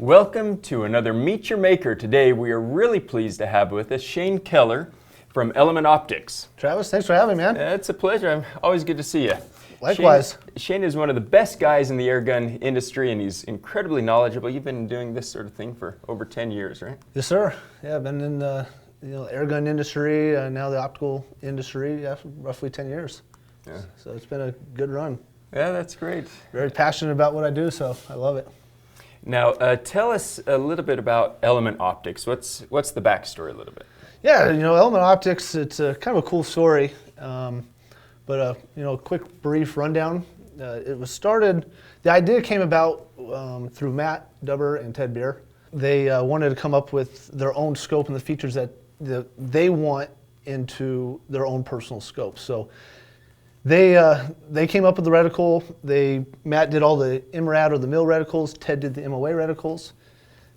Welcome to another Meet Your Maker. Today we are really pleased to have with us Shane Kellar from Element Optics. Travis, thanks for having me, man. It's a pleasure. Always good to see you. Likewise. Shane is one of the best guys in the airgun industry, and he's incredibly knowledgeable. You've been doing this sort of thing for over 10 years, right? Yes, sir. Yeah, I've been in the airgun industry, now the optical industry, for roughly 10 years. Yeah. So it's been a good run. Yeah, that's great. Very passionate about what I do, so I love it. Now, tell us a little bit about Element Optics. What's the backstory a little bit? Yeah, Element Optics, it's a kind of a cool story, but a quick brief rundown. It was started, the idea came about through Matt, Dubber, and Ted Bier. They wanted to come up with their own scope and the features that they want into their own personal scope. So they came up with the reticle. Matt did all the IMRAD or the mill reticles. Ted did the MOA reticles.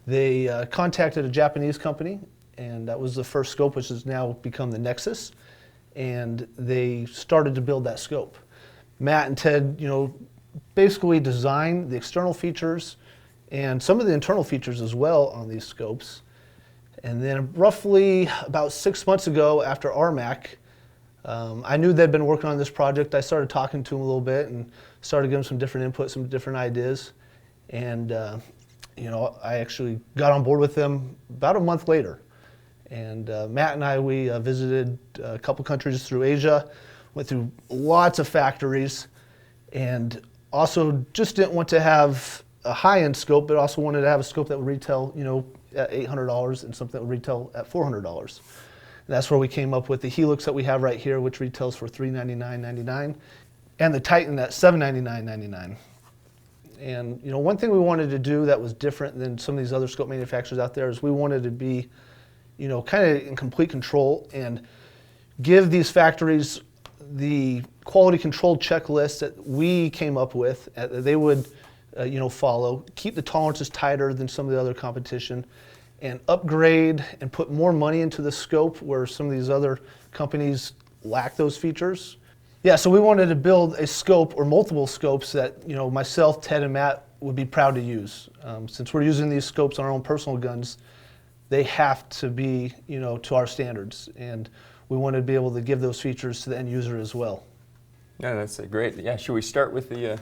They contacted a Japanese company, and that was the first scope, which has now become the Nexus. And they started to build that scope. Matt and Ted, basically designed the external features and some of the internal features as well on these scopes. And then roughly about 6 months ago after RMAC, I knew they'd been working on this project. I started talking to them a little bit and started giving some different input, some different ideas. And I actually got on board with them about a month later. And Matt and I, we visited a couple countries through Asia, went through lots of factories, and also just didn't want to have a high-end scope, but also wanted to have a scope that would retail, at $800 and something that would retail at $400. And that's where we came up with the Helix that we have right here, which retails for $399.99, and the Titan at $799.99. And one thing we wanted to do that was different than some of these other scope manufacturers out there is we wanted to be, kind of in complete control and give these factories the quality control checklist that we came up with, that they would, follow, keep the tolerances tighter than some of the other competition, and upgrade and put more money into the scope where some of these other companies lack those features. Yeah, so we wanted to build a scope or multiple scopes that myself, Ted, and Matt would be proud to use. Since we're using these scopes on our own personal guns, they have to be to our standards, and we wanted to be able to give those features to the end user as well. Yeah, that's great. Yeah, should we start with the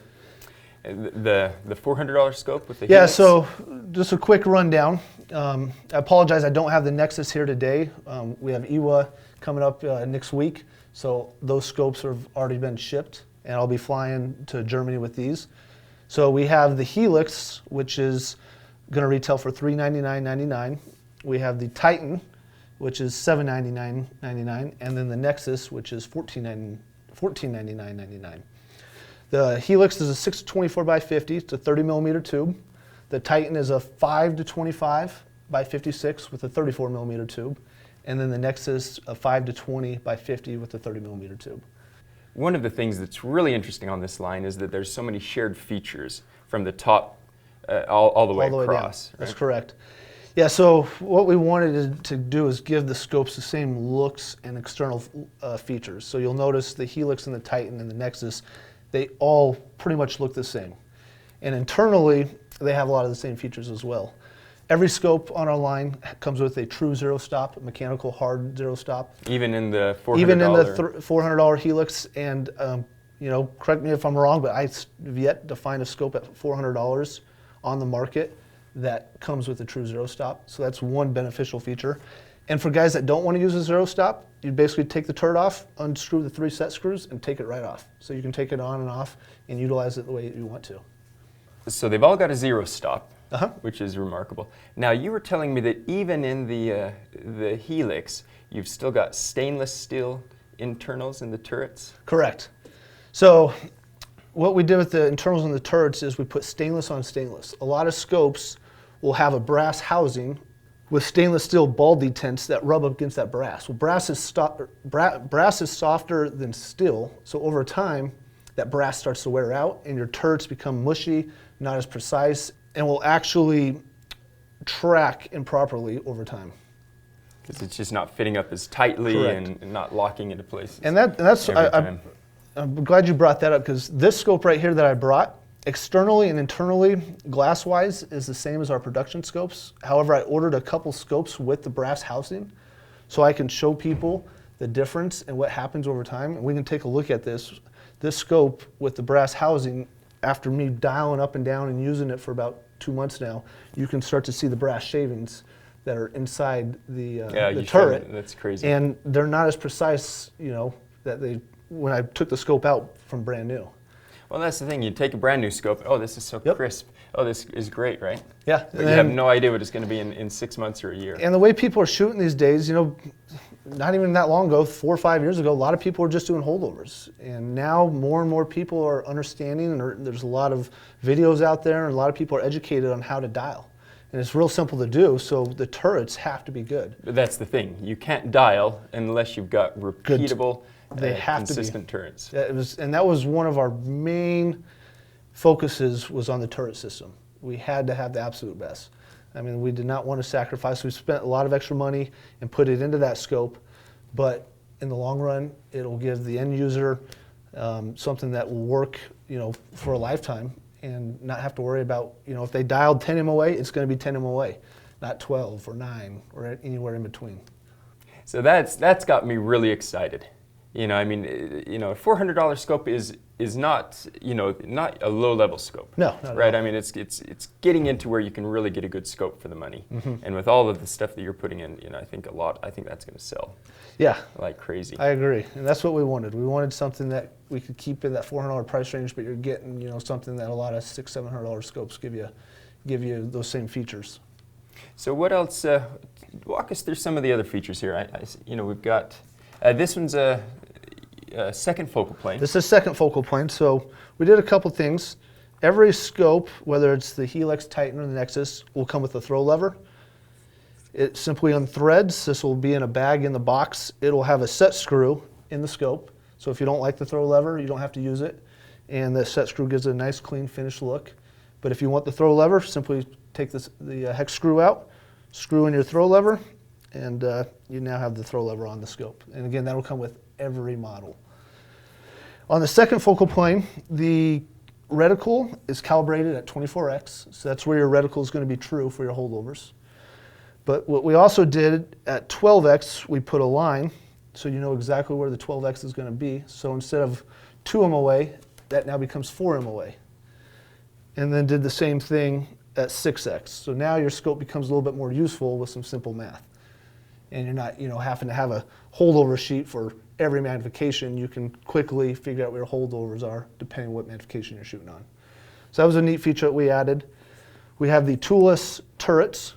$400 scope with the Helix? Yeah, so just a quick rundown. I apologize, I don't have the Nexus here today. We have EWA coming up next week, so those scopes have already been shipped, and I'll be flying to Germany with these. So we have the Helix, which is going to retail for $399.99. We have the Titan, which is $799.99, and then the Nexus, which is $1499.99. The Helix is a 6-24 by 50, it's a 30 millimeter tube. The Titan is a 5-25 by 56 with a 34 millimeter tube. And then the Nexus, a 5-20 by 50 with a 30 millimeter tube. One of the things that's really interesting on this line is that there's so many shared features from the top all the way across. Right? That's correct. Yeah, so what we wanted to do is give the scopes the same looks and external features. So you'll notice the Helix and the Titan and the Nexus, they all pretty much look the same. And internally, they have a lot of the same features as well. Every scope on our line comes with a true zero stop, mechanical hard zero stop. Even in the $400? Even in the $400 Helix, and correct me if I'm wrong, but I've yet to find a scope at $400 on the market that comes with a true zero stop. So that's one beneficial feature. And for guys that don't want to use a zero stop, you basically take the turret off, unscrew the 3 set screws, and take it right off. So you can take it on and off and utilize it the way you want to. So they've all got a zero stop, which is remarkable. Now you were telling me that even in the Helix, you've still got stainless steel internals in the turrets? Correct. So what we did with the internals in the turrets is we put stainless on stainless. A lot of scopes will have a brass housing with stainless steel ball detents that rub up against that brass. Well, brass is softer than steel, so over time, that brass starts to wear out and your turrets become mushy, not as precise, and will actually track improperly over time. Because it's just not fitting up as tightly and not locking into place. And that's I'm glad you brought that up, because this scope right here that I brought, Externally and internally, glass-wise, is the same as our production scopes. However, I ordered a couple scopes with the brass housing so I can show people the difference and what happens over time. And we can take a look at this. This scope with the brass housing, after me dialing up and down and using it for about 2 months now, you can start to see the brass shavings that are inside the turret. That's crazy. And they're not as precise, you know, when I took the scope out from brand new. Well, that's the thing. You take a brand new scope. Oh, this is so crisp. Oh, this is great, right? Yeah. But you have no idea what it's going to be in 6 months or a year. And the way people are shooting these days, you know, not even that long ago, 4 or 5 years ago, a lot of people were just doing holdovers. And now more and more people are understanding, and there's a lot of videos out there, and a lot of people are educated on how to dial. And it's real simple to do, so the turrets have to be good. But that's the thing. You can't dial unless you've got repeatable, consistent turrets. And that was one of our main focuses, was on the turret system. We had to have the absolute best. I mean, we did not want to sacrifice. We spent a lot of extra money and put it into that scope, but in the long run, it'll give the end user something that will work, you know, for a lifetime, and not have to worry about, you know, if they dialed 10 MOA, it's going to be 10 MOA, not 12 or 9 or anywhere in between. So that's got me really excited. You know, I mean, you know, a $400 scope is not, you know, not a low-level scope. No, not right? at all. I mean, it's getting into where you can really get a good scope for the money. Mm-hmm. And with all of the stuff that you're putting in, you know, I think that's going to sell. Yeah, like crazy. I agree, and that's what we wanted. We wanted something that we could keep in that $400 price range, but you're getting, you know, something that a lot of $600-700 scopes give you those same features. So what else? Walk us through some of the other features here. You know, we've got this one's a second focal plane. This is second focal plane. So we did a couple things. Every scope, whether it's the Helix, Titan, or the Nexus, will come with a throw lever. It simply unthreads. This will be in a bag in the box. It'll have a set screw in the scope. So if you don't like the throw lever, you don't have to use it. And the set screw gives it a nice, clean, finished look. But if you want the throw lever, simply take the hex screw out, screw in your throw lever, and you now have the throw lever on the scope. And again, that'll come with every model. On the second focal plane, the reticle is calibrated at 24x, so that's where your reticle is going to be true for your holdovers. But what we also did at 12x, we put a line, so you know exactly where the 12x is going to be. So instead of 2 MOA, that now becomes 4 MOA. And then did the same thing at 6x. So now your scope becomes a little bit more useful with some simple math. And you're not, you know, having to have a holdover sheet for every magnification. You can quickly figure out where your holdovers are depending on what magnification you're shooting on. So that was a neat feature that we added. We have the toolless turrets.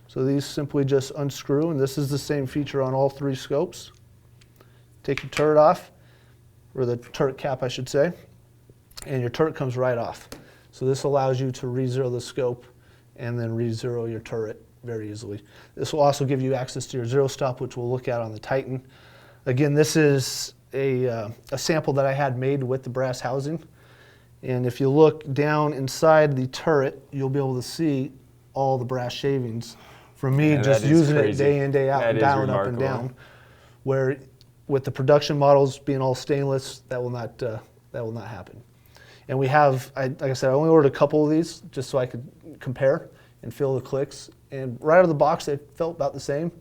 So these simply just unscrew, and this is the same feature on all 3 scopes. Take your turret off, or the turret cap I should say, and your turret comes right off. So this allows you to re-zero the scope and then re-zero your turret very easily. This will also give you access to your zero stop, which we'll look at on the Titan. Again, this is a sample that I had made with the brass housing. And if you look down inside the turret, you'll be able to see all the brass shavings from me just using it day in, day out, and dialing up and down. Where with the production models being all stainless, that will not happen. And we have, like I said, I only ordered a couple of these just so I could compare and feel the clicks. And right out of the box, they felt about the same.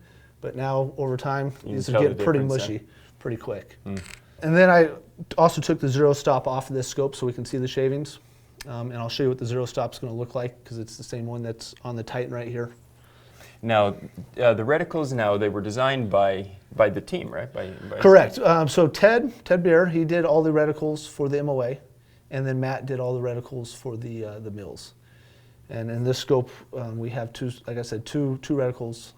But now, over time, these are getting pretty mushy, pretty quick. Mm. And then I also took the zero stop off of this scope so we can see the shavings. And I'll show you what the zero stop is going to look like, because it's the same one that's on the Titan right here. Now, the reticles, they were designed by the team, right? Correct. So Ted Bier, he did all the reticles for the MOA, and then Matt did all the reticles for the mills. And in this scope, we have two reticles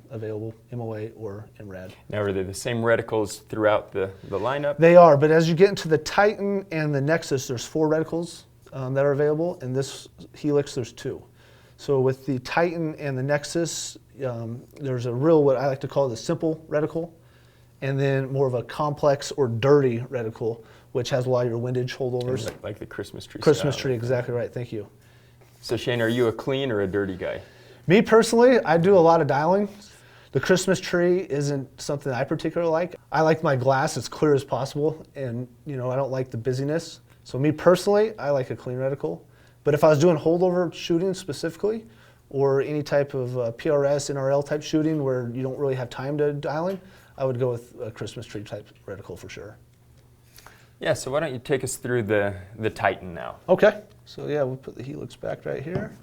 available, MOA or MRAD. Now, are they the same reticles throughout the lineup? They are, but as you get into the Titan and the Nexus, there's 4 reticles that are available. In this Helix, there's 2. So with the Titan and the Nexus, there's a real, what I like to call the simple reticle, and then more of a complex or dirty reticle, which has a lot of your windage holdovers. Like the Christmas tree. Christmas tree, exactly right, thank you. So Shane, are you a clean or a dirty guy? Me personally, I do a lot of dialing. The Christmas tree isn't something I particularly like. I like my glass as clear as possible, and you know, I don't like the busyness. So me personally, I like a clean reticle. But if I was doing holdover shooting specifically, or any type of PRS, NRL type shooting where you don't really have time to dial in, I would go with a Christmas tree type reticle for sure. Yeah, so why don't you take us through the Titan now? Okay, so yeah, we'll put the Helix back right here.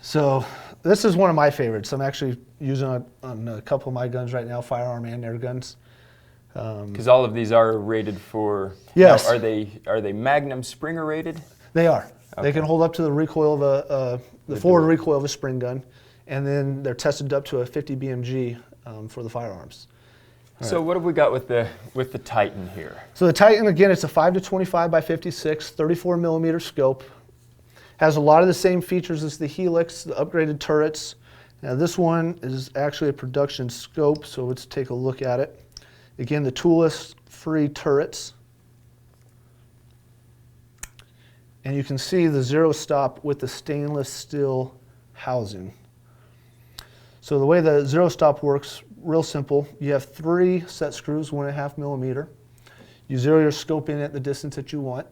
So this is one of my favorites. I'm actually using it on a couple of my guns right now, firearm and air guns. Because all of these are rated for. Yes. Now, are they Magnum Springer rated? They are. Okay. They can hold up to the recoil of the forward recoil of a spring gun, and then they're tested up to a 50 BMG for the firearms. So what have we got with the Titan here? So the Titan, again, it's a 5-25 by 56, 34 millimeter scope. Has a lot of the same features as the Helix, the upgraded turrets. Now this one is actually a production scope, so let's take a look at it. Again, the toolless free turrets. And you can see the zero stop with the stainless steel housing. So the way the zero stop works, real simple. You have 3 set screws, 1.5 millimeter. You zero your scope in at the distance that you want.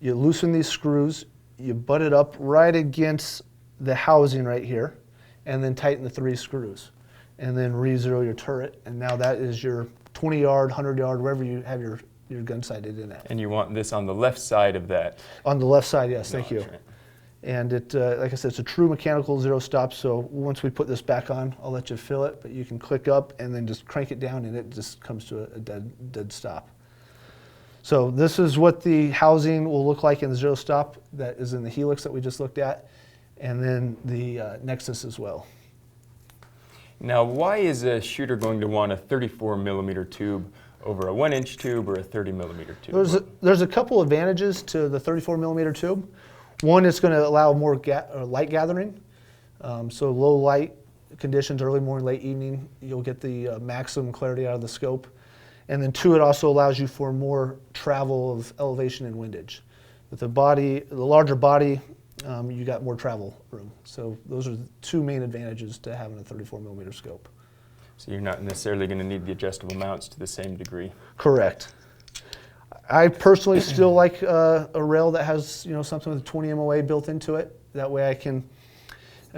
You loosen these screws, you butt it up right against the housing right here, and then tighten the 3 screws. And then re-zero your turret, and now that is your 20-yard, 100-yard, wherever you have your gun sighted in at. And you want this on the left side of that? On the left side, yes, thank you. Right. And it, like I said, it's a true mechanical zero stop, so once we put this back on, I'll let you feel it, but you can click up and then just crank it down and it just comes to a dead stop. So this is what the housing will look like in the zero stop that is in the Helix that we just looked at, and then the Nexus as well. Now, why is a shooter going to want a 34 millimeter tube over a 1-inch tube or a 30 millimeter tube? There's a couple advantages to the 34 millimeter tube. One, it's going to allow more light gathering. So low light conditions, early morning, late evening, you'll get the maximum clarity out of the scope. And then 2, it also allows you for more travel of elevation and windage. With the larger body, you got more travel room. So those are the 2 main advantages to having a 34 millimeter scope. So you're not necessarily going to need the adjustable mounts to the same degree. Correct. I personally still like a rail that has, something with 20 MOA built into it. That way I can,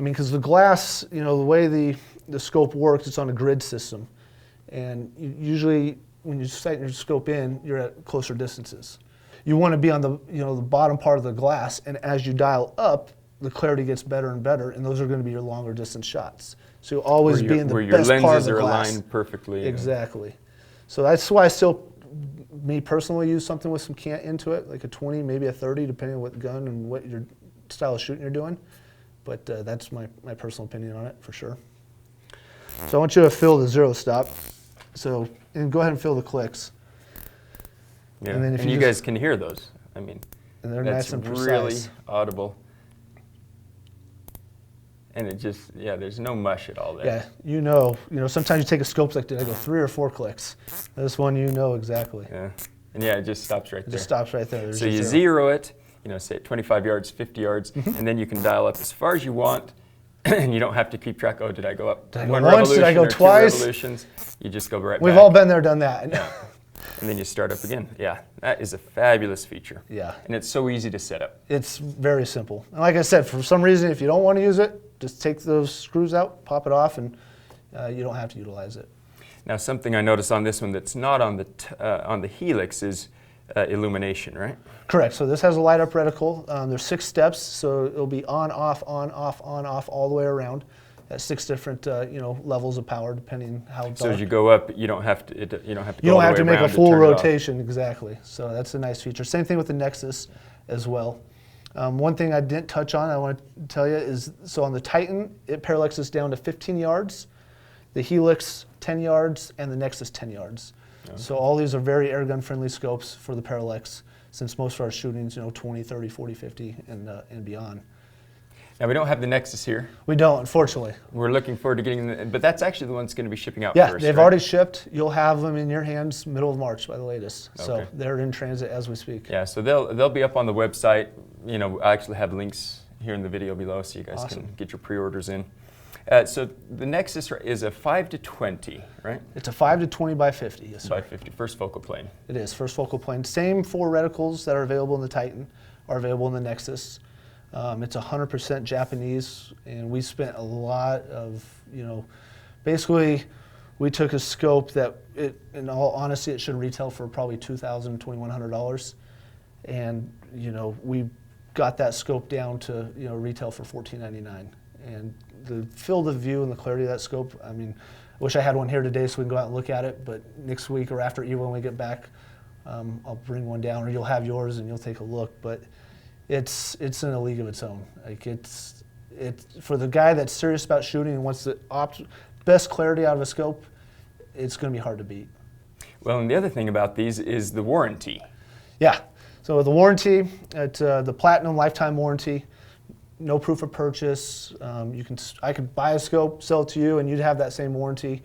because the glass, the way the scope works, it's on a grid system. And usually when you sight your scope in, you're at closer distances. You want to be on the, the bottom part of the glass, and as you dial up, the clarity gets better and better, and those are going to be your longer distance shots. So you'll always be in the best part of the glass. Where your lenses are aligned perfectly. Exactly. So that's why I still, me personally, use something with some cant into it, like a 20, maybe a 30, depending on what gun and what your style of shooting you're doing. But that's my personal opinion on it, for sure. So I want you to feel the zero stop. So, and go ahead and feel the clicks. Yeah. And then if you guys can hear those. And they're that's nice and precise. Really audible. And it just, there's no mush at all there. Yeah, sometimes you take a scope like, did I go 3 or 4 clicks? This one, exactly. Yeah, and it just stops right there. It just stops right there. So you zero it, say at 25 yards, 50 yards, and then you can dial up as far as you want, and you don't have to keep track, did I go up did I go one once? revolution Did I go or twice? 2 revolutions? You just go right back. We've all been there, done that. Yeah. And then you start up again. Yeah, that is a fabulous feature. Yeah. And it's so easy to set up. It's very simple. And like I said, for some reason, if you don't want to use it, just take those screws out, pop it off, and you don't have to utilize it. Now, something I noticed on this one that's not on the Helix is illumination, right? Correct. So this has a light up reticle. There's 6 steps, so it'll be on, off, all the way around. At 6 different levels of power, depending how dark. So as you go up, you don't have to. You don't have to. You don't have to make a full rotation. rotation, exactly. So that's a nice feature. Same thing with the Nexus as well. One thing I didn't touch on, I want to tell you is, so on the Titan, it parallaxes down to 15 yards, the Helix 10 yards, and the Nexus 10 yards. Okay. So all these are very airgun friendly scopes for the parallax, since most of our shootings, 20, 30, 40, 50, and beyond. Now, we don't have the Nexus here. We don't, unfortunately. We're looking forward to getting but that's actually the one that's going to be shipping out first. first. Yeah, they've right? already shipped. You'll have them in your hands middle of March by the latest. Okay. So they're in transit as we speak. Yeah, so they'll be up on the website. I actually have links here in the video below, so you guys can get your pre-orders in. So the Nexus is a 5 to 20, right? It's a 5 to 20 by 50, yes, sir. By 50, first focal plane. It is, first focal plane. Same 4 reticles that are available in the Titan are available in the Nexus. It's 100% Japanese, and we spent a lot of, basically we took a scope that, in all honesty, it should retail for probably $2,000, $2,100, and we got that scope down to retail for $14.99. And the field of view and the clarity of that scope, I mean, I wish I had one here today so we can go out and look at it, but next week or after EVO when we get back, I'll bring one down, or you'll have yours and you'll take a look. But it's in a league of its own. Like it's for the guy that's serious about shooting and wants the best clarity out of a scope, it's going to be hard to beat. Well, and the other thing about these is the warranty. Yeah. So the warranty, it's the Platinum lifetime warranty. No proof of purchase. I could buy a scope, sell it to you, and you'd have that same warranty.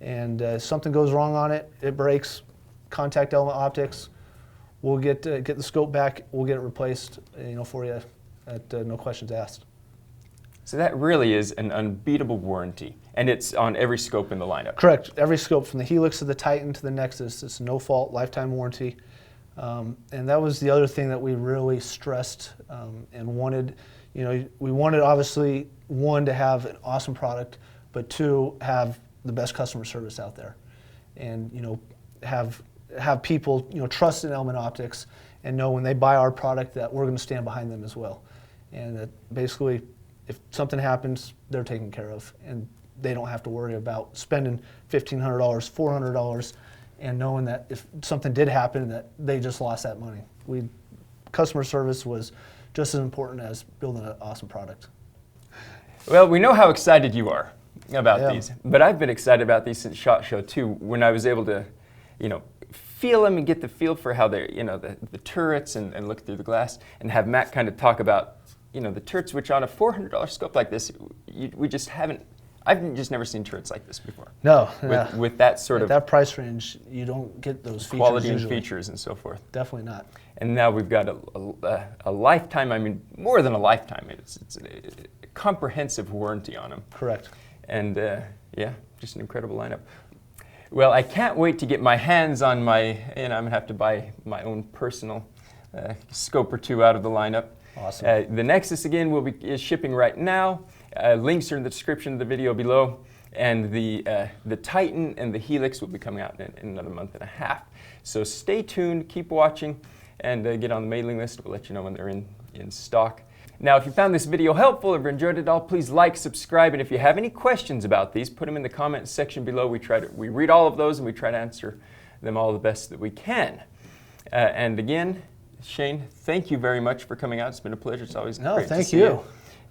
And if something goes wrong on it, it breaks, contact Element Optics. We'll get the scope back. We'll get it replaced, for you at no questions asked. So that really is an unbeatable warranty, and it's on every scope in the lineup. Correct. Every scope from the Helix to the Titan to the Nexus, it's no fault lifetime warranty. And that was the other thing that we really stressed and wanted. We wanted, obviously, one, to have an awesome product, but two, have the best customer service out there. And, have people, trust in Element Optics and know when they buy our product that we're going to stand behind them as well. And that basically, if something happens, they're taken care of. And they don't have to worry about spending $1,500, $400, and knowing that if something did happen, that they just lost that money. Customer service was just as important as building an awesome product. Well, we know how excited you are about these, but I've been excited about these since SHOT Show too, when I was able to, feel them and get the feel for how they're, the turrets and look through the glass, and have Matt kind of talk about, the turrets, which on a $400 scope like this, we just haven't, I've just never seen turrets like this before. No. With that sort of that price range, you don't get those features quality and usually. features and so forth. Definitely not. And now we've got a lifetime, I mean, more than a lifetime. It's a comprehensive warranty on them. Correct. And just an incredible lineup. Well, I can't wait to get my hands on I'm going to have to buy my own personal scope or two out of the lineup. Awesome. The Nexus, again, is shipping right now. Links are in the description of the video below. And the Titan and the Helix will be coming out in another month and a half. So stay tuned, keep watching, and get on the mailing list. We'll let you know when they're in stock. Now, if you found this video helpful or enjoyed it all, please like, subscribe, and if you have any questions about these, put them in the comments section below. We read all of those, and we try to answer them all the best that we can. And again, Shane, thank you very much for coming out. It's been a pleasure. It's always great to see you.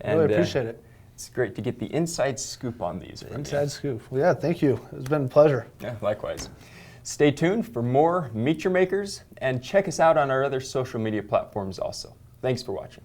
I really appreciate it. It's great to get the inside scoop on these. Inside scoop. Well, yeah, thank you. It's been a pleasure. Yeah, likewise. Stay tuned for more Meet Your Makers, and check us out on our other social media platforms also. Thanks for watching.